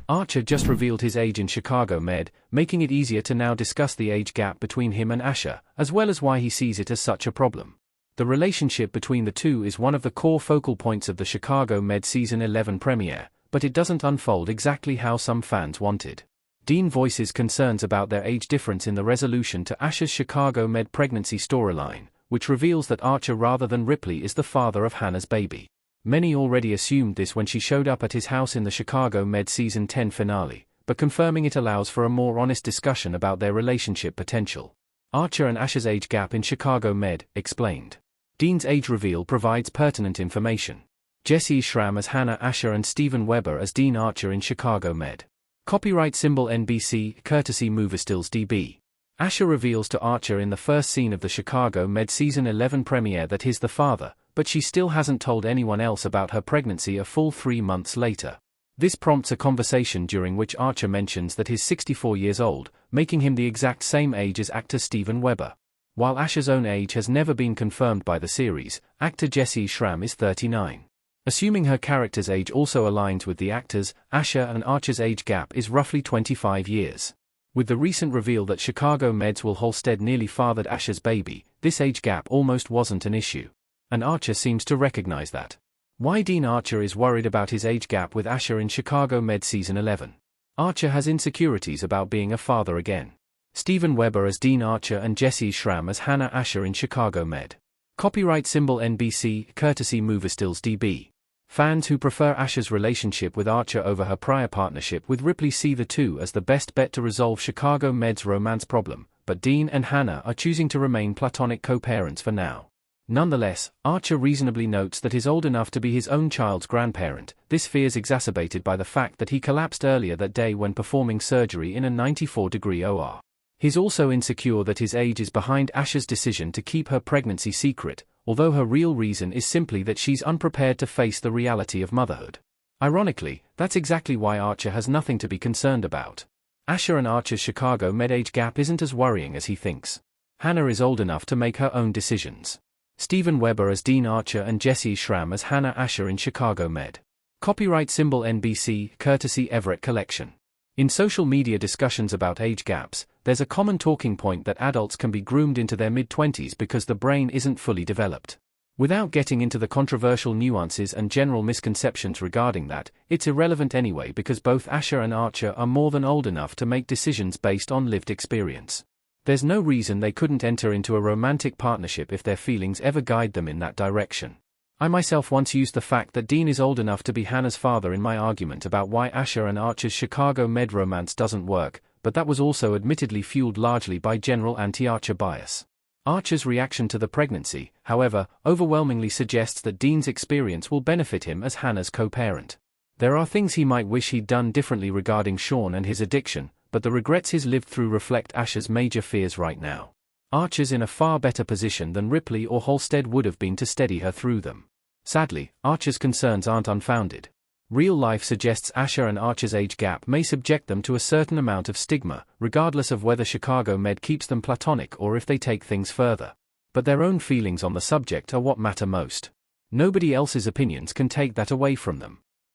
Archer just revealed his age in Chicago Med, making it easier to now discuss the age gap between him and Asher, as well as why he sees it as such a problem. The relationship between the two is one of the core focal points of the Chicago Med Season 11 premiere, but it doesn't unfold exactly how some fans wanted. Dean voices concerns about their age difference in the resolution to Asher's Chicago Med pregnancy storyline, which reveals that Archer rather than Ripley is the father of Hannah's baby. Many already assumed this when she showed up at his house in the Chicago Med Season 10 finale, but confirming it allows for a more honest discussion about their relationship potential. Archer and Asher's age gap in Chicago Med, explained. Dean's age reveal provides pertinent information. Jesse Schramm as Hannah Asher and Steven Weber as Dean Archer in Chicago Med. Copyright symbol NBC, courtesy Moviestills DB. Asher reveals to Archer in the first scene of the Chicago Med Season 11 premiere that he's the father, but she still hasn't told anyone else about her pregnancy a full 3 months later. This prompts a conversation during which Archer mentions that he's 64 years old, making him the exact same age as actor Steven Weber. While Asher's own age has never been confirmed by the series, actor Jesse Schramm is 39. Assuming her character's age also aligns with the actors, Asher and Archer's age gap is roughly 25 years. With the recent reveal that Chicago Med's Will Halstead nearly fathered Asher's baby, this age gap almost wasn't an issue. And Archer seems to recognize that. Why Dean Archer is worried about his age gap with Asher in Chicago Med Season 11. Archer has insecurities about being a father again. Steven Weber as Dean Archer and Jesse Schramm as Hannah Asher in Chicago Med. Copyright symbol NBC, courtesy Moviestills DB. Fans who prefer Asher's relationship with Archer over her prior partnership with Ripley see the two as the best bet to resolve Chicago Med's romance problem, but Dean and Hannah are choosing to remain platonic co-parents for now. Nonetheless, Archer reasonably notes that he's old enough to be his own child's grandparent, this fear is exacerbated by the fact that he collapsed earlier that day when performing surgery in a 94-degree OR. He's also insecure that his age is behind Asher's decision to keep her pregnancy secret, although her real reason is simply that she's unprepared to face the reality of motherhood. Ironically, that's exactly why Archer has nothing to be concerned about. Asher and Archer's Chicago Med age gap isn't as worrying as he thinks. Hannah is old enough to make her own decisions. Steven Weber as Dean Archer and Jesse Schramm as Hannah Asher in Chicago Med. Copyright symbol NBC, courtesy Everett Collection. In social media discussions about age gaps, there's a common talking point that adults can be groomed into their mid-20s because the brain isn't fully developed. Without getting into the controversial nuances and general misconceptions regarding that, it's irrelevant anyway because both Asher and Archer are more than old enough to make decisions based on lived experience. There's no reason they couldn't enter into a romantic partnership if their feelings ever guide them in that direction. I myself once used the fact that Dean is old enough to be Hannah's father in my argument about why Asher and Archer's Chicago Med romance doesn't work, but that was also admittedly fueled largely by general anti-Archer bias. Archer's reaction to the pregnancy, however, overwhelmingly suggests that Dean's experience will benefit him as Hannah's co-parent. There are things he might wish he'd done differently regarding Sean and his addiction, but the regrets he's lived through reflect Asher's major fears right now. Archer's in a far better position than Ripley or Halstead would have been to steady her through them. Sadly, Archer's concerns aren't unfounded. Real life suggests Asher and Archer's age gap may subject them to a certain amount of stigma, regardless of whether Chicago Med keeps them platonic or if they take things further. But their own feelings on the subject are what matter most. Nobody else's opinions can take that away from them.